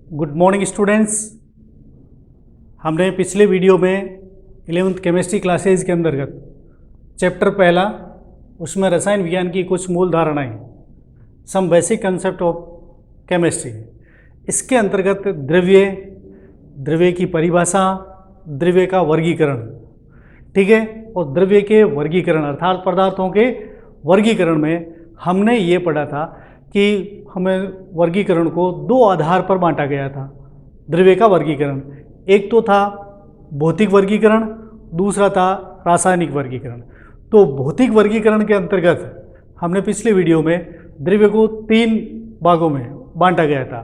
Good morning students. हमने पिछले video में 11th केमिस्ट्री क्लासेज के अंतर्गत चैप्टर पहला उसमें रसायन विज्ञान की कुछ मूल धारणाएं, some basic concept of chemistry, इसके अंतर्गत द्रव्य की परिभाषा, द्रव्य का वर्गीकरण, ठीक है, और द्रव्य के वर्गीकरण अर्थात पदार्थों के वर्गीकरण में हमने ये पढ़ा था कि हमें वर्गीकरण को दो आधार पर बांटा गया था। द्रव्य का वर्गीकरण एक तो था भौतिक वर्गीकरण, दूसरा था रासायनिक वर्गीकरण। तो भौतिक वर्गीकरण के अंतर्गत हमने पिछले वीडियो में द्रव्य को 3 भागों में बांटा गया था,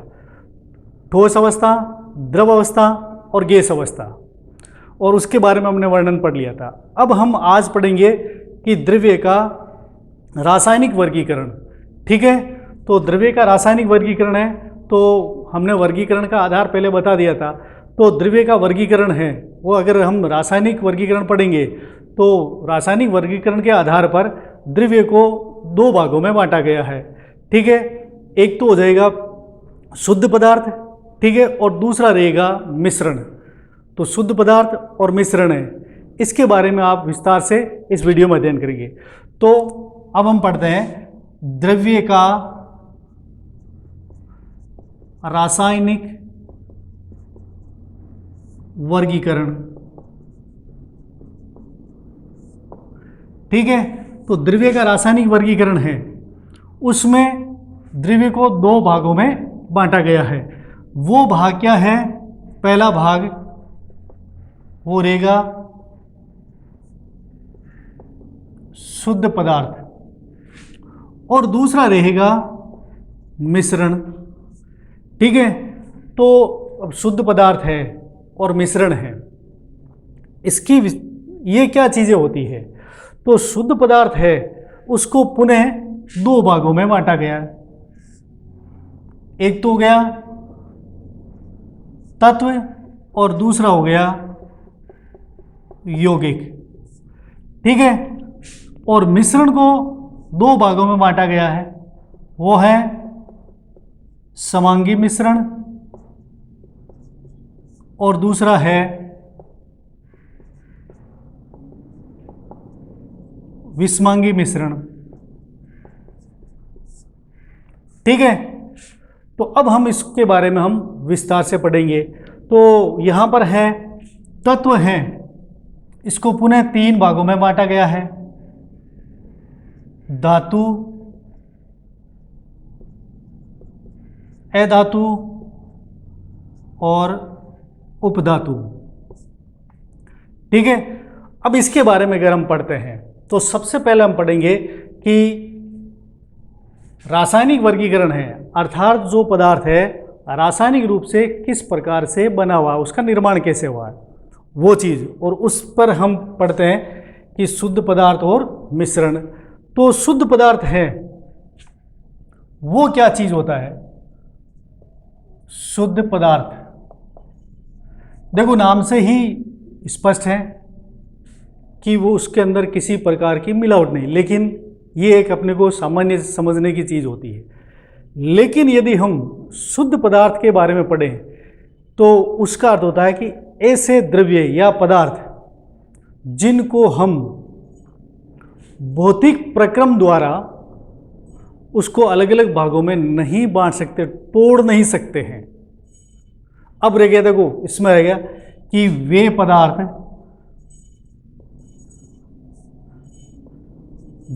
ठोस अवस्था, द्रव अवस्था और गैस अवस्था, और उसके बारे में हमने वर्णन पढ़ लिया था। अब हम आज पढ़ेंगे कि द्रव्य का रासायनिक वर्गीकरण, ठीक है। तो द्रव्य का रासायनिक वर्गीकरण है, तो हमने वर्गीकरण का आधार पहले बता दिया था। तो द्रव्य का वर्गीकरण है वो, अगर हम रासायनिक वर्गीकरण पढ़ेंगे तो रासायनिक वर्गीकरण के आधार पर द्रव्य को 2 भागों में बांटा गया है, ठीक है। एक तो हो जाएगा शुद्ध पदार्थ, ठीक है, और दूसरा रहेगा मिश्रण। तो शुद्ध पदार्थ और मिश्रण है, इसके बारे में आप विस्तार से इस वीडियो में अध्ययन करेंगे। तो अब हम पढ़ते हैं द्रव्य का रासायनिक वर्गीकरण, ठीक है। तो द्रव्य का रासायनिक वर्गीकरण है, उसमें द्रव्य को 2 भागों में बांटा गया है। वो भाग क्या है? पहला भाग वो रहेगा शुद्ध पदार्थ और दूसरा रहेगा मिश्रण, ठीक है। तो अब शुद्ध पदार्थ है और मिश्रण है, इसकी ये क्या चीज़ें होती है? तो शुद्ध पदार्थ है उसको पुनः 2 भागों में बांटा गया है। एक तो हो गया तत्व और दूसरा हो गया यौगिक, ठीक है। और मिश्रण को 2 भागों में बांटा गया है, वो है समांगी मिश्रण और दूसरा है विषमांगी मिश्रण, ठीक है। तो अब हम इसके बारे में हम विस्तार से पढ़ेंगे। तो यहां पर है तत्व है, इसको पुनः 3 भागों में बांटा गया है, धातु, अधातु और उपधातु, ठीक है। अब इसके बारे में अगर हम पढ़ते हैं तो सबसे पहले हम पढ़ेंगे कि रासायनिक वर्गीकरण है, अर्थात जो पदार्थ है रासायनिक रूप से किस प्रकार से बना हुआ, उसका निर्माण कैसे हुआ है, वो चीज़, और उस पर हम पढ़ते हैं कि शुद्ध पदार्थ और मिश्रण। तो शुद्ध पदार्थ है वो क्या चीज़ होता है? शुद्ध पदार्थ, देखो नाम से ही स्पष्ट है कि वो उसके अंदर किसी प्रकार की मिलावट नहीं, लेकिन ये एक अपने को सामान्य समझने की चीज़ होती है। लेकिन यदि हम शुद्ध पदार्थ के बारे में पढ़ें तो उसका अर्थ होता है कि ऐसे द्रव्य या पदार्थ जिनको हम भौतिक प्रक्रम द्वारा उसको अलग अलग भागों में नहीं बांट सकते, तोड़ नहीं सकते हैं। अब रह गया, देखो इसमें रह गया कि वे पदार्थ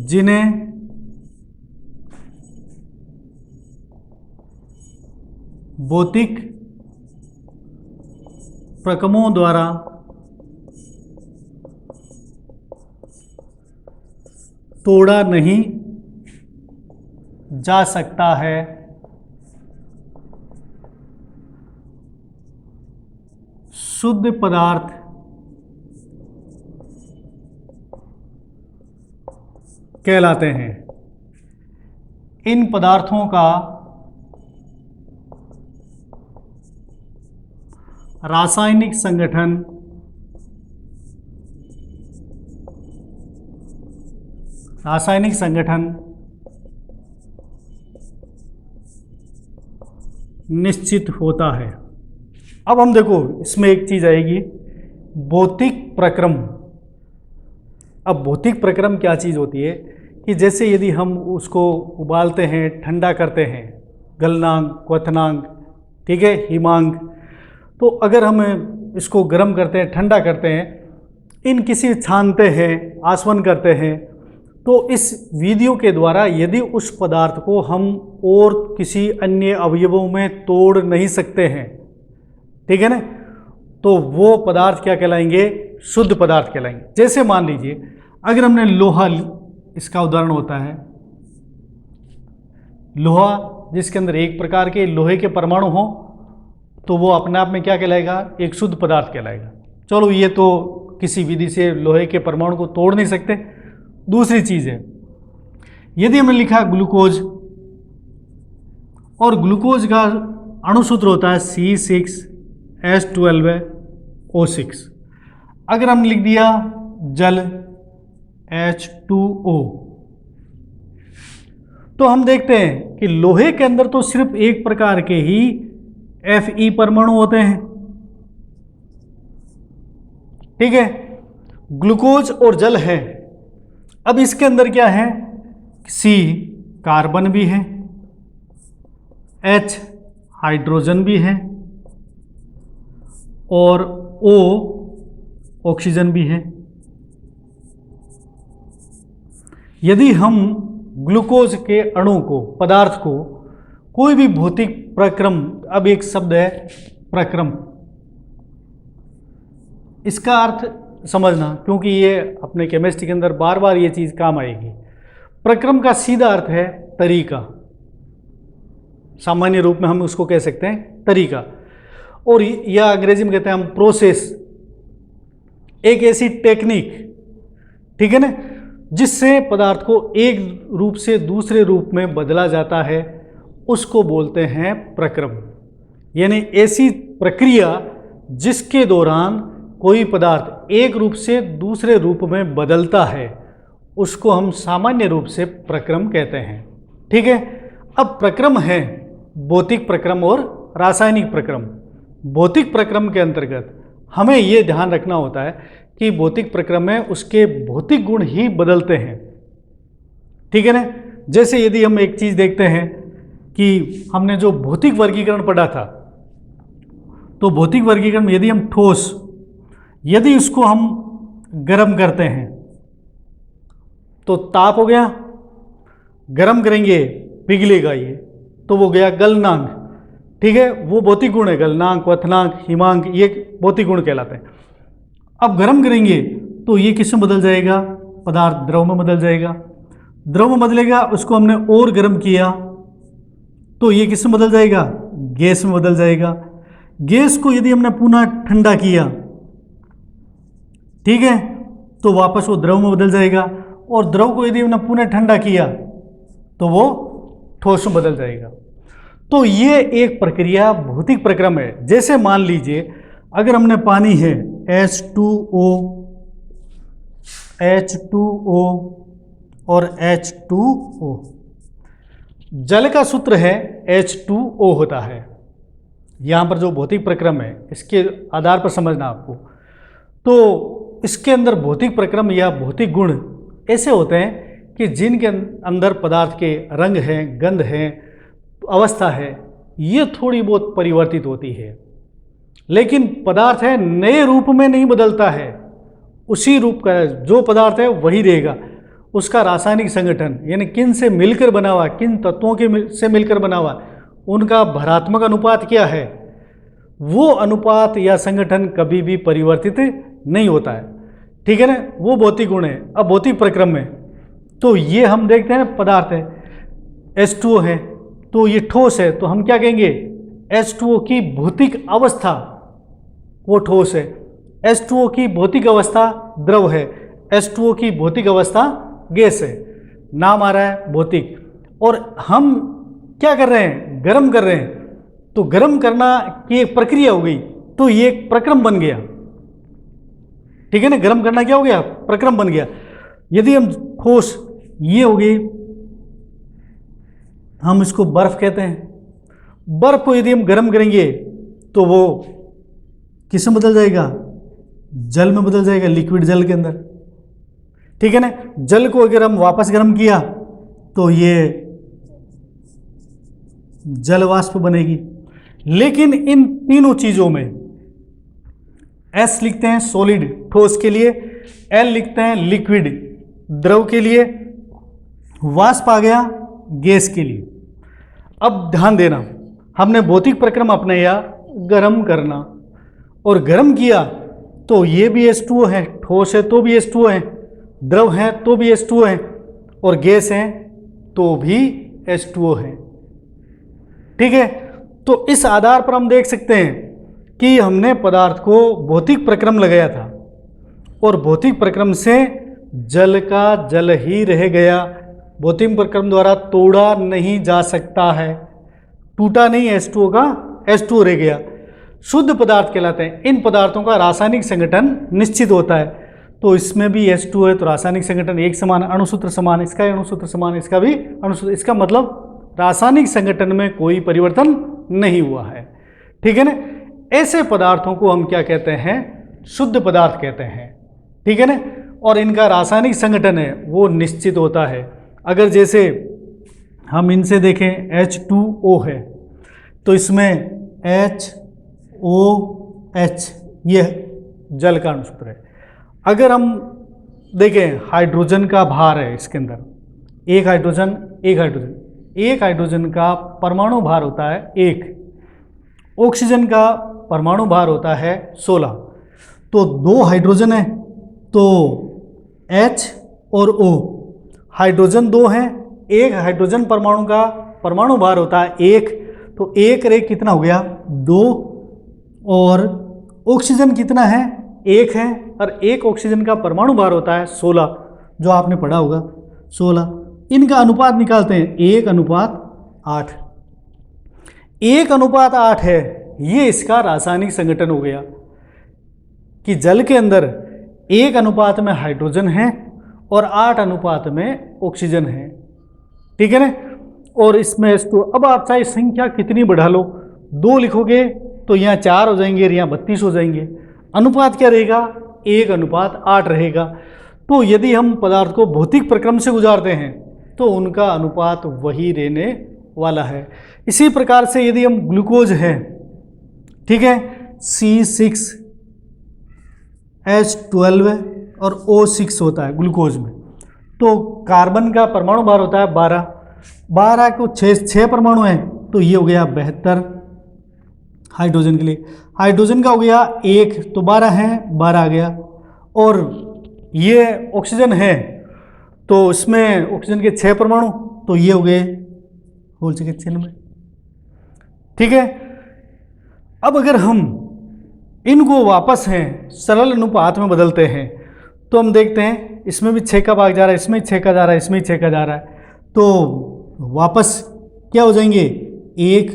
जिन्हें भौतिक प्रक्रमों द्वारा तोड़ा नहीं जा सकता है, शुद्ध पदार्थ कहलाते हैं। इन पदार्थों का रासायनिक संगठन निश्चित होता है। अब हम देखो इसमें एक चीज आएगी, भौतिक प्रक्रम। अब भौतिक प्रक्रम क्या चीज होती है कि जैसे यदि हम उसको उबालते हैं, ठंडा करते हैं, गलनांग, क्वथनांग, ठीक है, हिमांग, तो अगर हम इसको गर्म करते हैं, ठंडा करते हैं, इन किसी छानते हैं, आसवन करते हैं, तो इस विधियों के द्वारा यदि उस पदार्थ को हम और किसी अन्य अवयवों में तोड़ नहीं सकते हैं, ठीक है ना, तो वो पदार्थ क्या कहलाएंगे? शुद्ध पदार्थ कहलाएंगे। जैसे मान लीजिए अगर हमने लोहा, इसका उदाहरण होता है लोहा, जिसके अंदर एक प्रकार के लोहे के परमाणु हो, तो वो अपने आप में क्या कहलाएगा? एक शुद्ध पदार्थ कहलाएगा। चलो ये तो किसी विधि से लोहे के परमाणु को तोड़ नहीं सकते। दूसरी चीज है, यदि हमने लिखा ग्लूकोज, और ग्लूकोज का अणुसूत्र होता है C6H12O6। अगर हमने लिख दिया जल H2O, तो हम देखते हैं कि लोहे के अंदर तो सिर्फ एक प्रकार के ही Fe परमाणु होते हैं, ठीक है, ग्लूकोज और जल है। अब इसके अंदर क्या है? C कार्बन भी है, H हाइड्रोजन भी है, और O ऑक्सीजन भी है। यदि हम ग्लूकोज के अणु को, पदार्थ को, कोई भी भौतिक प्रक्रम, अब एक शब्द है प्रक्रम, इसका अर्थ समझना, क्योंकि ये अपने केमिस्ट्री के अंदर बार बार ये चीज काम आएगी। प्रक्रम का सीधा अर्थ है तरीका, सामान्य रूप में हम उसको कह सकते हैं तरीका, और या अंग्रेजी में कहते हैं हम प्रोसेस, एक ऐसी टेक्निक, ठीक है ना, जिससे पदार्थ को एक रूप से दूसरे रूप में बदला जाता है, उसको बोलते हैं प्रक्रम। यानी ऐसी प्रक्रिया जिसके दौरान कोई पदार्थ एक रूप से दूसरे रूप में बदलता है, उसको हम सामान्य रूप से प्रक्रम कहते हैं, ठीक है। अब प्रक्रम है भौतिक प्रक्रम और रासायनिक प्रक्रम। भौतिक प्रक्रम के अंतर्गत हमें यह ध्यान रखना होता है कि भौतिक प्रक्रम में उसके भौतिक गुण ही बदलते हैं, ठीक है ना। जैसे यदि हम एक चीज देखते हैं कि हमने जो भौतिक वर्गीकरण पढ़ा था, तो भौतिक वर्गीकरण में यदि हम ठोस, यदि उसको हम गर्म करते हैं तो ताप हो गया, गर्म करेंगे पिघलेगा ये, तो वो गया गलनांक, ठीक है, वो भौतिक गुण है। गलनांक, क्वथनांक, हिमांक, ये भौतिक गुण कहलाते हैं। अब गर्म करेंगे तो ये किस में बदल जाएगा? पदार्थ द्रव में बदल जाएगा। द्रव में बदलेगा, उसको हमने और गर्म किया तो ये किस में बदल जाएगा? गैस में बदल जाएगा। गैस को यदि हमने पुनः ठंडा किया, ठीक है, तो वापस वो द्रव में बदल जाएगा, और द्रव को यदि हमने पुनः ठंडा किया तो वो ठोस में बदल जाएगा। तो ये एक प्रक्रिया भौतिक प्रक्रम है। जैसे मान लीजिए अगर हमने पानी है H2O और H2O, जल का सूत्र है H2O होता है। यहाँ पर जो भौतिक प्रक्रम है इसके आधार पर समझना आपको, तो इसके अंदर भौतिक प्रक्रम या भौतिक गुण ऐसे होते हैं कि जिनके अंदर पदार्थ के रंग हैं, गंध है, अवस्था है, ये थोड़ी बहुत परिवर्तित होती है, लेकिन पदार्थ है नए रूप में नहीं बदलता है, उसी रूप का जो पदार्थ है वही रहेगा। उसका रासायनिक संगठन यानी किन से मिलकर बना हुआ, किन तत्वों के से मिलकर बना हुआ, उनका भरात्मक अनुपात क्या है, वो अनुपात या संगठन कभी भी परिवर्तित नहीं होता है, ठीक है ना। वो भौतिक गुण है। अब भौतिक प्रक्रम में तो ये हम देखते हैं पदार्थ है H2O है, तो ये ठोस है, तो हम क्या कहेंगे? H2O की भौतिक अवस्था वो ठोस है, H2O की भौतिक अवस्था द्रव है, H2O की भौतिक अवस्था गैस है। नाम आ रहा है भौतिक। और हम क्या कर रहे हैं? गर्म कर रहे हैं, तो गर्म करना की एक प्रक्रिया हो गई, तो ये एक प्रक्रम बन गया, ठीक है ना। गर्म करना क्या हो गया? प्रक्रम बन गया। यदि हम ठोस, ये हो गई, हम इसको बर्फ कहते हैं, बर्फ को यदि हम गर्म करेंगे तो वो किस में बदल जाएगा, जल में बदल जाएगा, लिक्विड जल के अंदर। ठीक है ना। जल को अगर हम वापस गर्म किया तो ये जल वाष्प बनेगी। लेकिन इन तीनों चीजों में एस लिखते हैं सॉलिड ठोस के लिए, एल लिखते हैं लिक्विड द्रव के लिए, वाष्प आ गया गैस के लिए। अब ध्यान देना, हमने भौतिक प्रक्रम अपनाया गर्म करना, और गर्म किया तो ये भी H2O है, ठोस है तो भी H2O है, द्रव है तो भी H2O है, और गैस है तो भी H2O है। ठीक है। तो इस आधार पर हम देख सकते हैं कि हमने पदार्थ को भौतिक प्रक्रम लगाया था, और भौतिक प्रक्रम से जल का जल ही रह गया, भौतिक प्रक्रम द्वारा तोड़ा नहीं जा सकता है, टूटा नहीं, H2O का H2O रह गया, शुद्ध पदार्थ कहलाते हैं। इन पदार्थों का रासायनिक संगठन निश्चित होता है, तो इसमें भी H2O है तो रासायनिक संगठन एक समान, अणुसूत्र समान, इसका भी अणुसूत्र समान, इसका भी अणुसूत्र, इसका मतलब रासायनिक संगठन में कोई परिवर्तन नहीं हुआ है। ठीक है ना। ऐसे पदार्थों को हम क्या कहते हैं, शुद्ध पदार्थ कहते हैं। ठीक है ना। और इनका रासायनिक संगठन है वो निश्चित होता है। अगर जैसे हम इनसे देखें H2O है तो इसमें HOH ये जल का अणुसूत्र है। अगर हम देखें हाइड्रोजन का भार है इसके अंदर, एक हाइड्रोजन का परमाणु भार होता है 1, ऑक्सीजन का परमाणु भार होता है 16। तो 2 हाइड्रोजन है तो H और O, हाइड्रोजन 2 है, एक हाइड्रोजन परमाणु का परमाणु भार होता है 1, तो 1 और 1 कितना हो गया 2, और ऑक्सीजन कितना है 1 है, और एक ऑक्सीजन का परमाणु भार होता है 16, जो आपने पढ़ा होगा 16। इनका अनुपात निकालते हैं 1:8। 1:8 है, ये इसका रासायनिक संगठन हो गया कि जल के अंदर 1 अनुपात में हाइड्रोजन है और 8 अनुपात में ऑक्सीजन है। ठीक है ना। और इसमें H2, अब आप चाहे संख्या कितनी बढ़ा लो, 2 लिखोगे तो यहाँ 4 हो जाएंगे, यहाँ 32 हो जाएंगे। अनुपात क्या रहेगा, 1:8 रहेगा। तो यदि हम पदार्थ को भौतिक प्रक्रम से गुजारते हैं तो उनका अनुपात वही रहने वाला है। इसी प्रकार से यदि हम ग्लूकोज है, ठीक है, C6H12 और O6 होता है ग्लूकोज में, तो कार्बन का परमाणु भार होता है 12 को 6 परमाणु हैं तो ये हो गया 72 हाइड्रोजन के लिए। हाइड्रोजन का हो गया 1 तो 12 है, 12 आ गया। और ये ऑक्सीजन है तो इसमें ऑक्सीजन के 6 परमाणु तो ये हो गए होल के चिन्ह में। ठीक है। अब अगर हम इनको वापस हैं सरल अनुपात में बदलते हैं तो हम देखते हैं इसमें भी 6 का भाग जा रहा है, इसमें 6 का जा रहा है, इसमें 6 का जा रहा है, तो वापस क्या हो जाएंगे 1,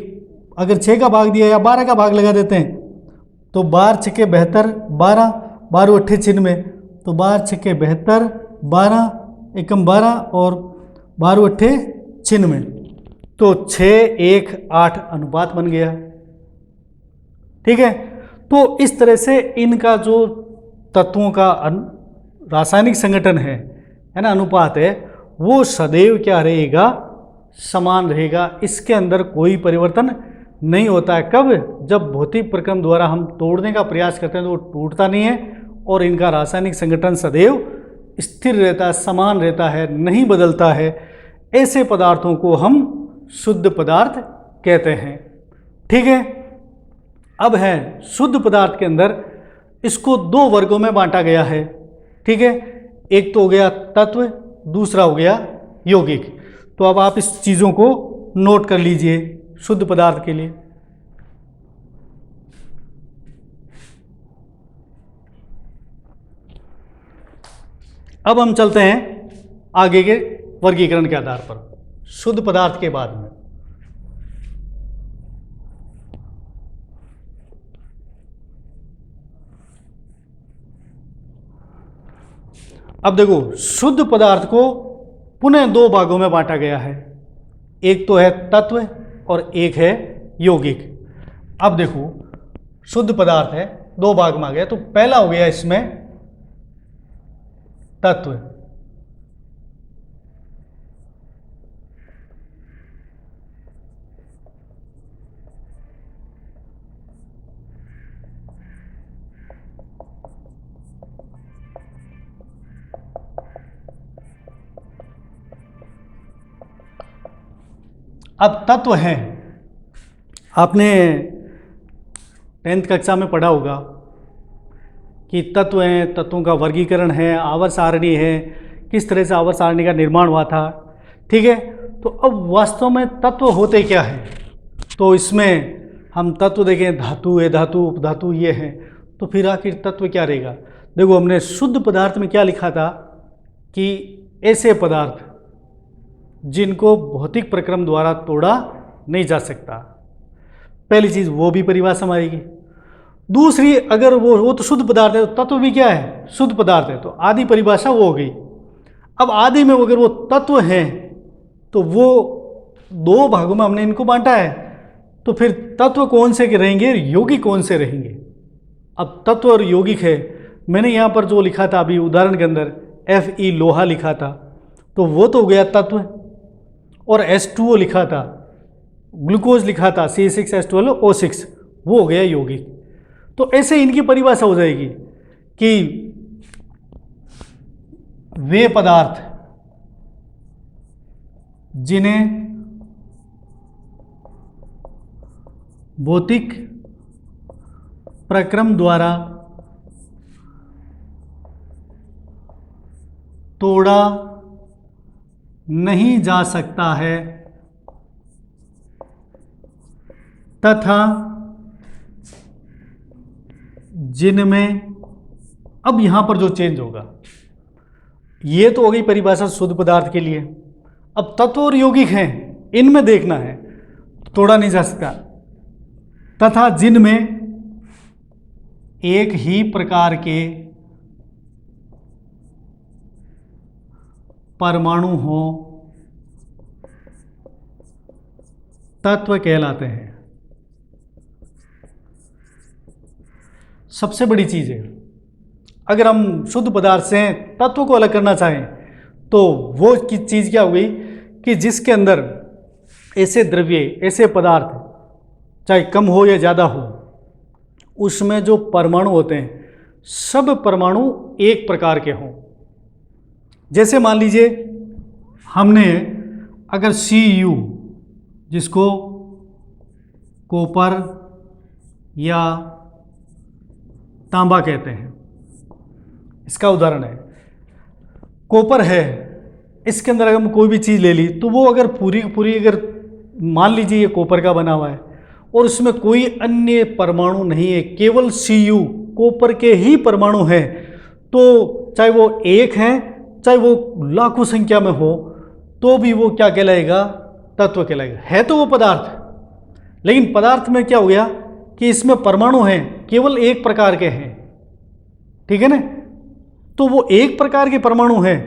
अगर 6 का भाग दिया या 12 का भाग लगा देते हैं तो 12 6 के 72, 12 8 चिन्ह में, तो 12 6 के 72, 12 एकम 12 और 12 8 चिन्ह में, तो 6:1:8 अनुपात बन गया। ठीक है। तो इस तरह से इनका जो तत्वों का रासायनिक संगठन है ना, अनुपात है, वो सदैव क्या रहेगा, समान रहेगा। इसके अंदर कोई परिवर्तन नहीं होता है। कब, जब भौतिक प्रक्रम द्वारा हम तोड़ने का प्रयास करते हैं तो वो टूटता नहीं है और इनका रासायनिक संगठन सदैव स्थिर रहता है, समान रहता है, नहीं बदलता है। ऐसे पदार्थों को हम शुद्ध पदार्थ कहते हैं। ठीक है। अब है शुद्ध पदार्थ के अंदर इसको 2 वर्गों में बांटा गया है। ठीक है। एक तो हो गया तत्व, दूसरा हो गया यौगिक। तो अब आप इस चीज़ों को नोट कर लीजिए शुद्ध पदार्थ के लिए। अब हम चलते हैं आगे के वर्गीकरण के आधार पर शुद्ध पदार्थ के बाद में। अब देखो शुद्ध पदार्थ को पुनः 2 भागों में बांटा गया है। एक तो है तत्व और एक है यौगिक। अब देखो शुद्ध पदार्थ है, दो भाग में आ गया, तो पहला हो गया इसमें तत्व। अब तत्व हैं, आपने 10th कक्षा में पढ़ा होगा कि तत्व हैं, तत्वों का वर्गीकरण है, आवर्त सारणी है, किस तरह से आवर्त सारणी का निर्माण हुआ था। ठीक है, तो अब वास्तव में तत्व होते क्या है, तो इसमें हम तत्व देखें, धातु है, धातु उपधातु ये है, तो फिर आखिर तत्व क्या रहेगा। देखो हमने शुद्ध पदार्थ में क्या लिखा था कि ऐसे पदार्थ जिनको भौतिक प्रक्रम द्वारा तोड़ा नहीं जा सकता, पहली चीज़ वो भी परिभाषा में आएगी। दूसरी, अगर वो तो शुद्ध पदार्थ है, तो तत्व भी क्या है, शुद्ध पदार्थ है, तो आदि परिभाषा वो हो गई। अब आदि में अगर वो तत्व हैं तो वो दो भागों में हमने इनको बांटा है, तो फिर तत्व कौन से रहेंगे, यौगिक कौन से रहेंगे। अब तत्व और यौगिक है, मैंने यहाँ पर जो लिखा था अभी उदाहरण के अंदर Fe लोहा लिखा था, तो वो तो हो गया तत्व, और H2O लिखा था, ग्लूकोज लिखा था C6H12O6, वो हो गया यौगिक। तो ऐसे इनकी परिभाषा हो जाएगी कि वे पदार्थ जिन्हें भौतिक प्रक्रम द्वारा तोड़ा नहीं जा सकता है तथा जिनमें, अब यहां पर जो चेंज होगा, ये तो हो गई परिभाषा शुद्ध पदार्थ के लिए। अब तत्व और यौगिक हैं, इनमें देखना है, तोड़ा नहीं जा सकता, तथा जिनमें एक ही प्रकार के परमाणु हो तत्व कहलाते हैं। सबसे बड़ी चीज है, अगर हम शुद्ध पदार्थ से तत्व को अलग करना चाहें तो वो चीज क्या हो गई कि जिसके अंदर ऐसे द्रव्य, ऐसे पदार्थ चाहे कम हो या ज़्यादा हो, उसमें जो परमाणु होते हैं सब परमाणु एक प्रकार के हों। जैसे मान लीजिए हमने अगर Cu, जिसको कॉपर या तांबा कहते हैं, इसका उदाहरण है, कॉपर है, इसके अंदर अगर हम कोई भी चीज़ ले ली तो वो अगर पूरी पूरी, अगर मान लीजिए ये कॉपर का बना हुआ है और उसमें कोई अन्य परमाणु नहीं है, केवल Cu कॉपर के ही परमाणु हैं, तो चाहे वो एक हैं चाहे वो लाखों संख्या में हो, तो भी वो क्या कहलाएगा, तत्व कहलाएगा। है तो वो पदार्थ, लेकिन पदार्थ में क्या हो गया कि इसमें परमाणु हैं, केवल एक प्रकार के हैं। ठीक है ना, तो वो एक प्रकार के परमाणु हैं,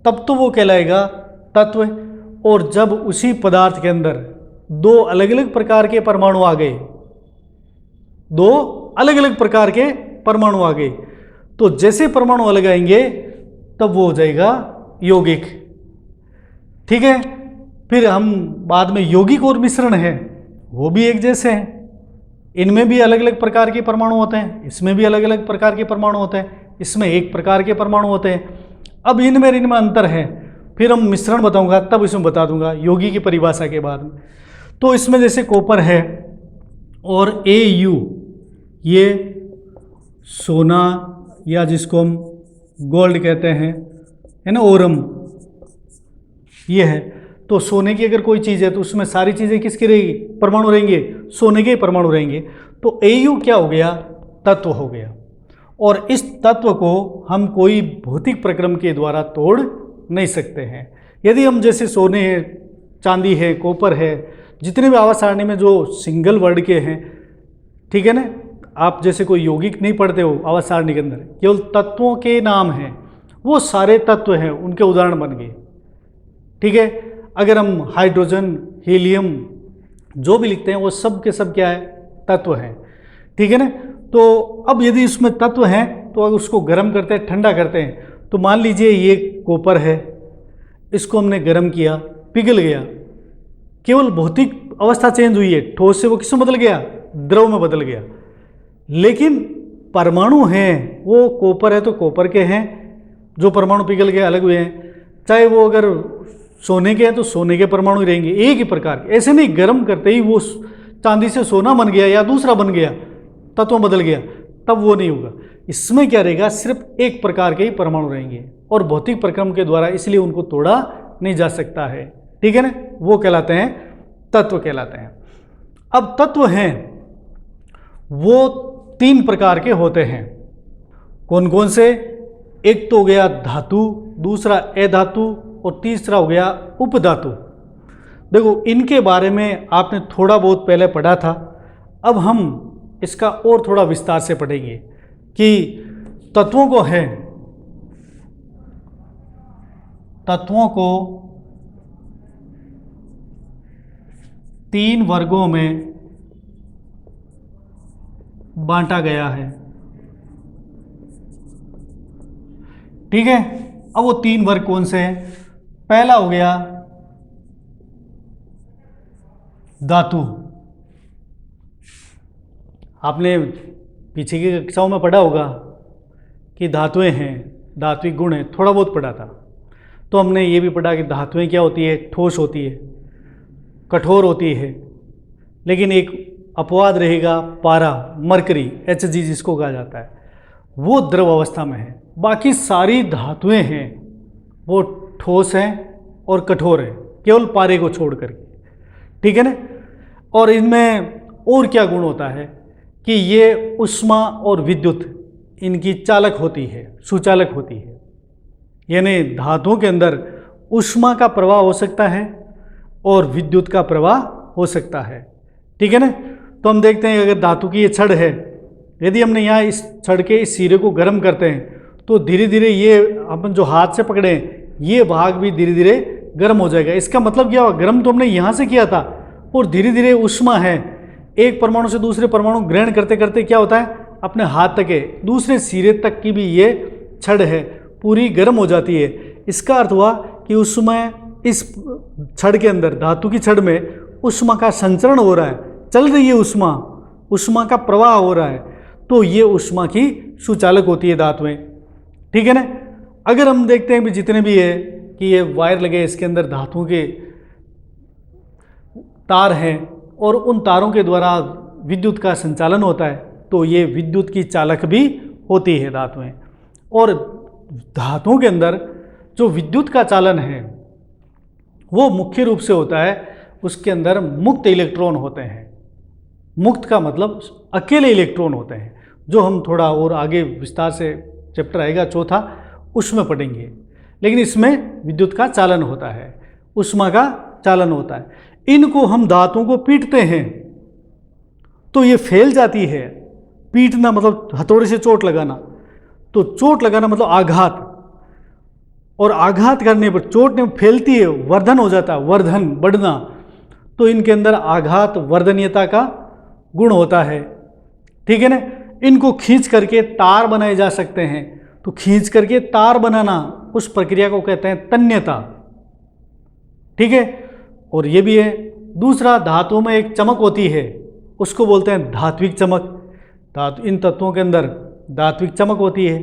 तब तो वो कहलाएगा तत्व। और जब उसी पदार्थ के अंदर दो अलग अलग प्रकार के परमाणु आ गए, दो अलग अलग प्रकार के परमाणु आ गए, तो जैसे परमाणु अलग आएंगे तब वो हो जाएगा यौगिक। ठीक है, फिर हम बाद में यौगिक और मिश्रण है, वो भी एक जैसे हैं, इनमें भी अलग अलग प्रकार के परमाणु होते हैं, इसमें भी अलग अलग प्रकार के परमाणु होते हैं, इसमें एक प्रकार के परमाणु होते हैं। अब इनमें अंतर है, फिर हम मिश्रण बताऊंगा तब इसमें बता दूंगा यौगिक की परिभाषा के बाद में। तो इसमें जैसे कॉपर है और Au, ये सोना या जिसको हम गोल्ड कहते हैं, है ना, ओरम ये है। तो सोने की अगर कोई चीज़ है तो उसमें सारी चीज़ें किसकी रहेगी, परमाणु रहेंगे, सोने के परमाणु रहेंगे। तो Au क्या हो गया, तत्व हो गया। और इस तत्व को हम कोई भौतिक प्रक्रम के द्वारा तोड़ नहीं सकते हैं। यदि हम जैसे सोने है, चांदी है, कॉपर है, जितने भी आवर्त सारणी में जो सिंगल वर्ड के हैं, ठीक है ना, आप जैसे कोई यौगिक नहीं पढ़ते हो आवर्त सारणी के अंदर, केवल तत्वों के नाम हैं, वो सारे तत्व हैं, उनके उदाहरण बन गए। ठीक है, अगर हम हाइड्रोजन, हीलियम, जो भी लिखते हैं वो सब के सब क्या है, तत्व हैं। ठीक है ना। तो अब यदि उसमें तत्व हैं तो अगर उसको गर्म करते हैं, ठंडा करते हैं, तो मान लीजिए ये कॉपर है, इसको हमने गर्म किया, पिघल गया, केवल भौतिक अवस्था चेंज हुई है, ठोस से वो किसमें बदल गया, द्रव में बदल गया। लेकिन परमाणु हैं, वो कॉपर है तो कॉपर के हैं, जो परमाणु पिघल गए अलग हुए हैं। चाहे वो अगर सोने के हैं तो सोने के परमाणु रहेंगे, एक ही प्रकार के। ऐसे नहीं गर्म करते ही वो चांदी से सोना बन गया या दूसरा बन गया, तत्व बदल गया, तब वो नहीं होगा। इसमें क्या रहेगा, सिर्फ एक प्रकार के ही परमाणु रहेंगे और भौतिक प्रक्रम के द्वारा इसलिए उनको तोड़ा नहीं जा सकता है। ठीक है ना, वो कहलाते हैं तत्व कहलाते हैं। अब तत्व हैं वो 3 प्रकार के होते हैं। कौन कौन से? एक तो हो गया धातु, दूसरा अधातु और तीसरा हो गया उपधातु। देखो इनके बारे में आपने थोड़ा बहुत पहले पढ़ा था, अब हम इसका और थोड़ा विस्तार से पढ़ेंगे कि तत्वों को 3 वर्गों में बांटा गया है। ठीक है। अब वो 3 वर्ग कौन से हैं? पहला हो गया धातु। आपने पीछे की कक्षाओं में पढ़ा होगा कि धातुएं हैं, धात्विक गुण है, थोड़ा बहुत पढ़ा था। तो हमने ये भी पढ़ा कि धातुएं क्या होती है, ठोस होती है, कठोर होती है, लेकिन एक अपवाद रहेगा, पारा, मरकरी, Hg जिसको कहा जाता है, वो द्रव अवस्था में है। बाकी सारी धातुएं हैं वो ठोस हैं और कठोर है, केवल पारे को छोड़ करके। ठीक है ना। और इनमें और क्या गुण होता है कि ये ऊष्मा और विद्युत इनकी चालक होती है, सुचालक होती है। यानी धातुओं के अंदर ऊष्मा का प्रवाह हो सकता है और विद्युत का प्रवाह हो सकता है। ठीक है ना। तो हम देखते हैं अगर धातु की ये छड़ है, यदि हमने यहाँ इस छड़ के इस सिरे को गर्म करते हैं तो धीरे धीरे ये अपन जो हाथ से पकड़े ये भाग भी धीरे धीरे गर्म हो जाएगा। इसका मतलब क्या हुआ, गर्म तो हमने यहाँ से किया था और धीरे धीरे ऊष्मा है, एक परमाणु से दूसरे परमाणु ग्रहण करते करते क्या होता है, अपने हाथ तक है, दूसरे सिरे तक की भी ये छड़ है पूरी गर्म हो जाती है। इसका अर्थ हुआ कि उसमें इस छड़ के अंदर, धातु की छड़ में ऊष्मा का संचरण हो रहा है, चल रही है ऊष्मा, ऊष्मा का प्रवाह हो रहा है, तो ये ऊष्मा की सुचालक होती है धातुएं। ठीक है ना। अगर हम देखते हैं भी जितने भी है कि ये वायर लगे, इसके अंदर धातुओं के तार हैं और उन तारों के द्वारा विद्युत का संचालन होता है, तो ये विद्युत की चालक भी होती है धातुएं। और धातुओं के अंदर जो विद्युत का चालन है वो मुख्य रूप से होता है, उसके अंदर मुक्त इलेक्ट्रॉन होते हैं। मुक्त का मतलब अकेले इलेक्ट्रॉन होते हैं, जो हम थोड़ा और आगे विस्तार से चैप्टर आएगा चौथा, उसमें पढ़ेंगे। लेकिन इसमें विद्युत का चालन होता है, ऊष्मा का चालन होता है। इनको हम धातुओं को पीटते हैं तो ये फैल जाती है। पीटना मतलब हथौड़े से चोट लगाना, तो चोट लगाना मतलब आघात, और आघात करने पर चोट में फैलती है, वर्धन हो जाता है, वर्धन, बढ़ना। तो इनके अंदर आघात वर्धनीयता का गुण होता है। ठीक है ना। इनको खींच करके तार बनाए जा सकते हैं, तो खींच करके तार बनाना, उस प्रक्रिया को कहते हैं तन्यता। ठीक है। और ये भी है। दूसरा, धातुओं में एक चमक होती है, उसको बोलते हैं धात्विक चमक। इन तत्वों के अंदर धात्विक चमक होती है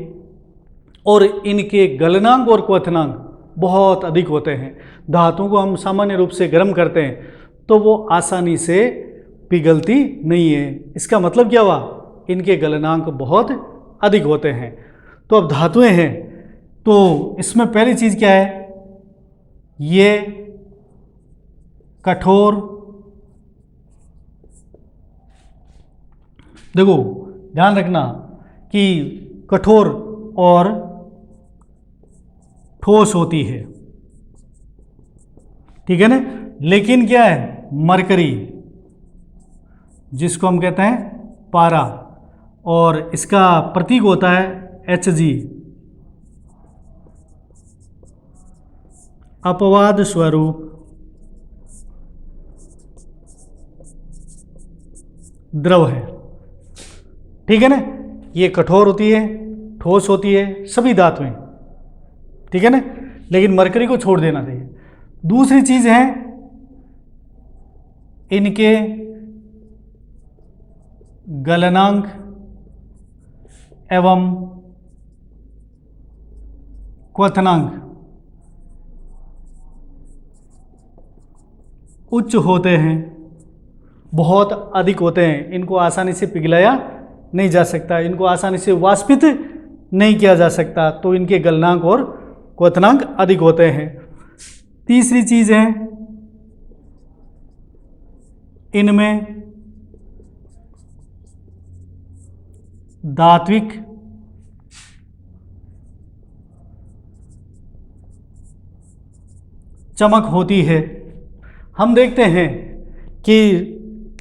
और इनके गलनांक और क्वथनांक बहुत अधिक होते हैं। धातुओं को हम सामान्य रूप से गर्म करते हैं तो वो आसानी से पिघलती नहीं है। इसका मतलब क्या हुआ, इनके गलनांक बहुत अधिक होते हैं। तो अब धातुएं हैं, तो इसमें पहली चीज़ क्या है, ये कठोर, देखो ध्यान रखना कि कठोर और ठोस होती है। ठीक है ना। लेकिन क्या है, मरकरी, जिसको हम कहते हैं पारा, और इसका प्रतीक होता है Hg, अपवाद स्वरूप द्रव है, ठीक है ना। ये कठोर होती है, ठोस होती है, सभी धातुएं, ठीक है ना, लेकिन मरकरी को छोड़ देना चाहिए। दूसरी चीज है इनके गलनांक एवं क्वथनांक उच्च होते हैं, बहुत अधिक होते हैं। इनको आसानी से पिघलाया नहीं जा सकता, इनको आसानी से वाष्पित नहीं किया जा सकता, तो इनके गलनांक और क्वथनांक अधिक होते हैं। तीसरी चीज है इनमें धात्विक चमक होती है। हम देखते हैं कि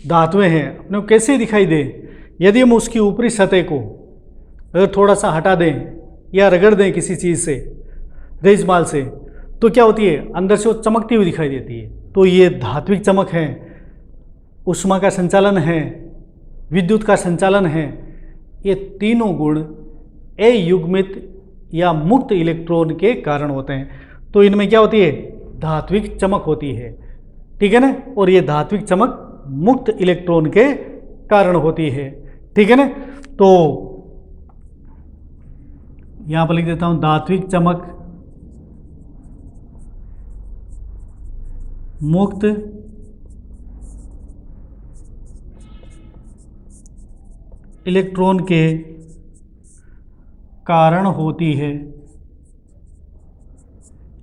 धातुएं हैं अपने को कैसे दिखाई दे, यदि हम उसकी ऊपरी सतह को अगर थोड़ा सा हटा दें या रगड़ दें किसी चीज़ से, रेजमाल से, तो क्या होती है, अंदर से वो चमकती हुई दिखाई देती है। तो ये धात्विक चमक है, ऊष्मा का संचालन है, विद्युत का संचालन है। ये तीनों गुण अयुग्मित या मुक्त इलेक्ट्रॉन के कारण होते हैं। तो इनमें क्या होती है, धात्विक चमक होती है, ठीक है ना। और ये धात्विक चमक मुक्त इलेक्ट्रॉन के कारण होती है, ठीक है ना। तो यहां पर लिख देता हूं, धात्विक चमक मुक्त इलेक्ट्रॉन के कारण होती है,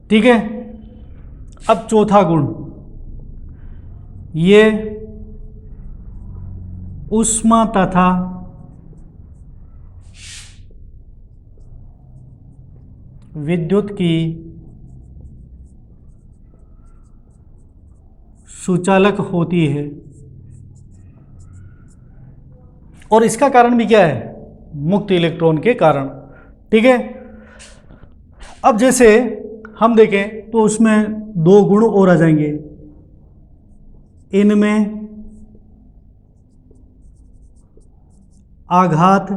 ठीक है। अब चौथा गुण, ये ऊष्मा तथा विद्युत की सुचालक होती है। और इसका कारण भी क्या है, मुक्त इलेक्ट्रॉन के कारण, ठीक है। अब जैसे हम देखें तो उसमें दो गुण और आ जाएंगे, इनमें आघात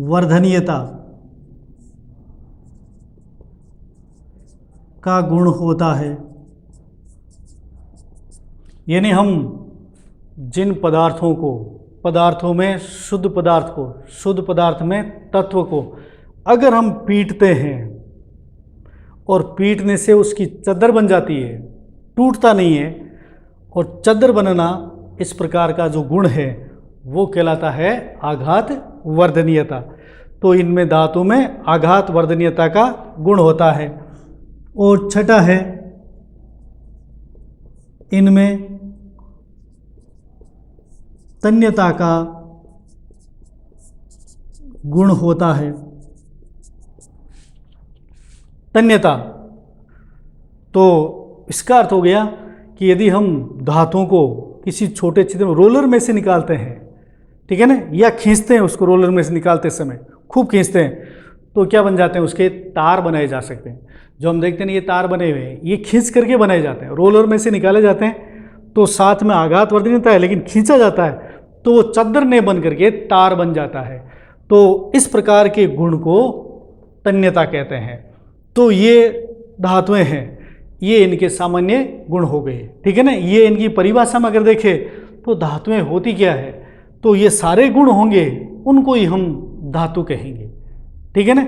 वर्धनीयता का गुण होता है। यानी हम जिन पदार्थों को, पदार्थों में शुद्ध पदार्थ को, शुद्ध पदार्थ में तत्व को अगर हम पीटते हैं और पीटने से उसकी चद्दर बन जाती है, टूटता नहीं है, और चद्दर बनना इस प्रकार का जो गुण है वो कहलाता है आघात वर्धनीयता। तो इनमें धातु में आघात वर्धनीयता का गुण होता है। और छठा है इनमें तन्यता का गुण होता है। तन्यता, तो इसका अर्थ हो गया कि यदि हम धातुओं को किसी छोटे छिद्र रोलर में से निकालते हैं, ठीक है ना, या खींचते हैं उसको, रोलर में से निकालते समय खूब खींचते हैं, तो क्या बन जाते हैं, उसके तार बनाए जा सकते हैं। जो हम देखते हैं ये तार बने हुए हैं, ये खींच करके बनाए जाते हैं, रोलर में से निकाले जाते हैं, तो साथ में आघात वर्धनीयता है, लेकिन खींचा जाता है तो वो चद्दर ने बन करके तार बन जाता है। तो इस प्रकार के गुण को तन्यता कहते हैं। तो ये धातुएं हैं, ये इनके सामान्य गुण हो गए, ठीक है ना। ये इनकी परिभाषा में अगर देखें तो धातुएं होती क्या है, तो ये सारे गुण होंगे, उनको ही हम धातु कहेंगे, ठीक है ना।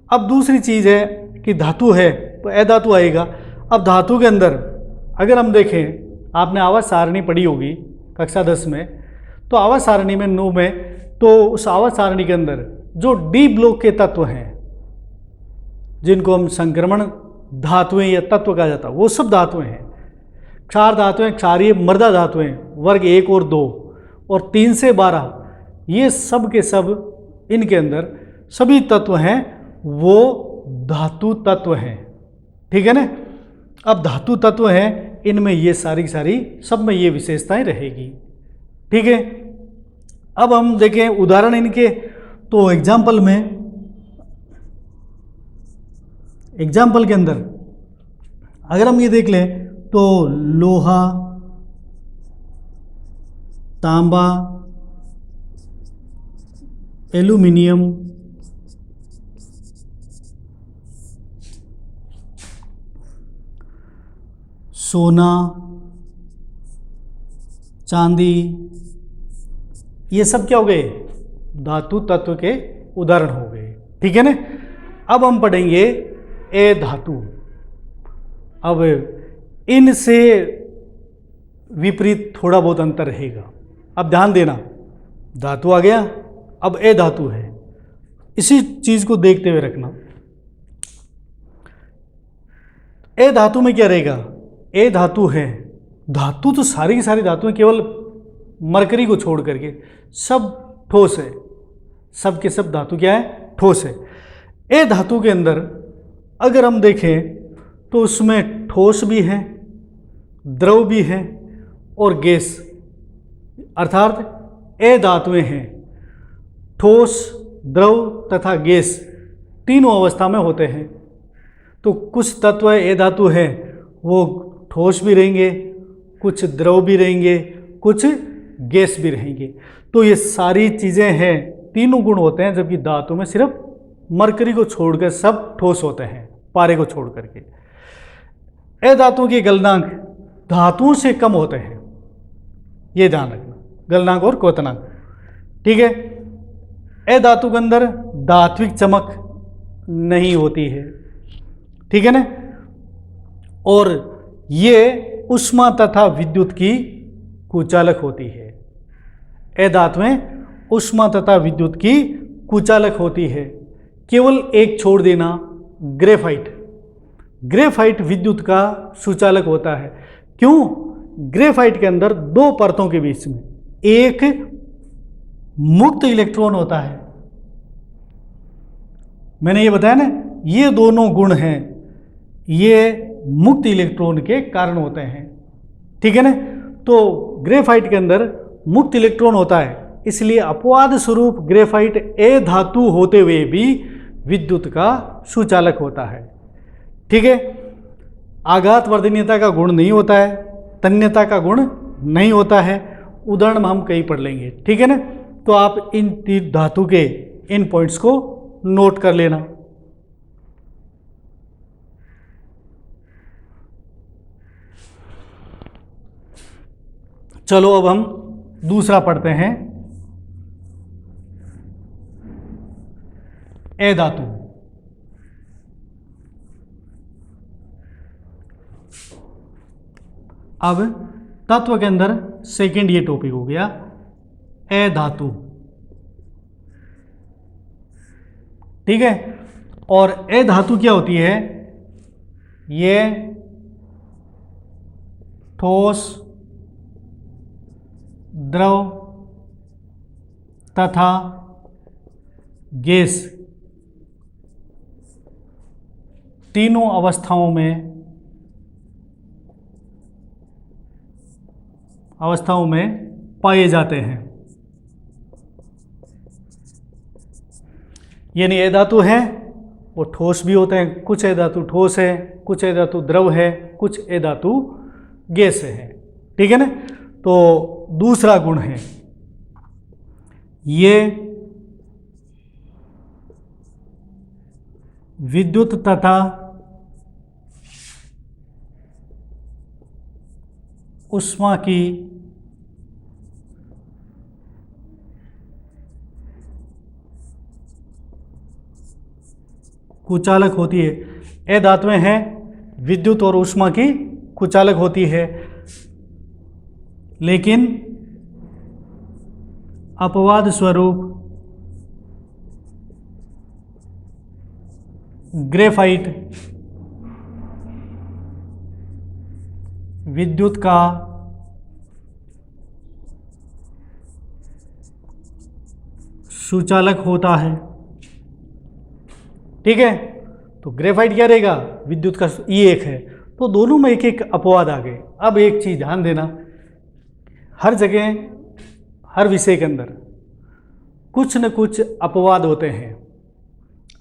अब दूसरी चीज़ है कि धातु है तो अधातु आएगा। अब धातु के अंदर अगर हम देखें, आपने आवास सारणी पढ़ी होगी कक्षा 10 में, तो आवास सारणी में 9 में, तो उस आवास सारणी के अंदर जो डी ब्लॉक के तत्व हैं, जिनको हम संक्रमण धातुएं या तत्व कहा जाता है, वो सब धातुएं हैं। क्षार धातुएं, क्षारीय मृदा धातुएं वर्ग 1 और 2 और 3 से 12, ये सब के सब इनके अंदर सभी तत्व हैं, वो धातु तत्व हैं, ठीक है ना। अब धातु तत्व हैं, इनमें ये सारी सारी सब में ये विशेषताएं रहेगी, ठीक है। अब हम देखें उदाहरण इनके, तो एग्जाम्पल के अंदर अगर हम ये देख लें तो लोहा, तांबा, एल्यूमिनियम, सोना, चांदी, ये सब क्या हो गए? धातु तत्व के उदाहरण हो गए। ठीक है ना। अब हम पढ़ेंगे ए धातु। अब इनसे विपरीत थोड़ा बहुत अंतर रहेगा। अब ध्यान देना, धातु आ गया, अब ए धातु है। इसी चीज को देखते हुए रखना। ए धातु में क्या रहेगा? ए धातु है, धातु तो सारी की सारी धातुएं केवल मरकरी को छोड़ करके सब ठोस है। सब के सब धातु क्या है? ठोस है। ए धातु के अंदर अगर हम देखें तो उसमें ठोस भी है, द्रव भी है और गैस, अर्थात ए धातुएं हैं ठोस, द्रव तथा गैस, तीनों अवस्था में होते हैं। तो कुछ तत्व ए धातु है वो ठोस भी रहेंगे, कुछ द्रव भी रहेंगे, कुछ गैस भी रहेंगे। तो ये सारी चीज़ें हैं, तीनों गुण होते हैं, जबकि धातु में सिर्फ मरकरी को छोड़कर सब ठोस होते हैं, पारे को छोड़ करके। ए धातुओं के गलनांक धातुओं से कम होते हैं, ये ध्यान रखना, गलनांक और क्वथनांक। ठीक है। ए धातु के अंदर धात्विक चमक नहीं होती है। ठीक है ना। और ये ऊष्मा तथा विद्युत की कुचालक होती है। ए धातुएं ऊष्मा तथा विद्युत की कुचालक होती है। केवल एक छोड़ देना, ग्रेफाइट। ग्रेफाइट विद्युत का सुचालक होता है। क्यों? ग्रेफाइट के अंदर दो परतों के बीच में एक मुक्त इलेक्ट्रॉन होता है। मैंने ये बताया ना, ये दोनों गुण हैं, ये मुक्त इलेक्ट्रॉन के कारण होते हैं। ठीक है ना। तो ग्रेफाइट के अंदर मुक्त इलेक्ट्रॉन होता है, इसलिए अपवाद स्वरूप ग्रेफाइट ए धातु होते हुए भी विद्युत का सुचालक होता है। ठीक है। आघात वर्धनीयता का गुण नहीं होता है, तन्यता का गुण नहीं होता है। उदाहरण में हम कई पढ़ लेंगे। ठीक है ना। तो आप इन धातु के इन पॉइंट्स को नोट कर लेना। चलो अब हम दूसरा पढ़ते हैं, ए धातु। अब तत्व के अंदर सेकंड ये टॉपिक हो गया, ए धातु। ठीक है। और ए धातु क्या होती है? ये ठोस, द्रव तथा गैस तीनों अवस्थाओं में पाए जाते हैं। यानी ए धातु है वो ठोस भी होते हैं, कुछ ए धातु ठोस है, कुछ ए धातु द्रव है, कुछ ए धातु गैस है। ठीक है ना। तो दूसरा गुण है, ये विद्युत तथा ऊष्मा की कुचालक होती है। ए धातुएं हैं विद्युत और ऊष्मा की कुचालक होती है, लेकिन अपवाद स्वरूप ग्रेफाइट विद्युत का सुचालक होता है। ठीक है। तो ग्रेफाइट क्या रहेगा? विद्युत का, ये एक है। तो दोनों में एक एक अपवाद आ गए। अब एक चीज ध्यान देना, हर जगह हर विषय के अंदर कुछ न कुछ अपवाद होते हैं।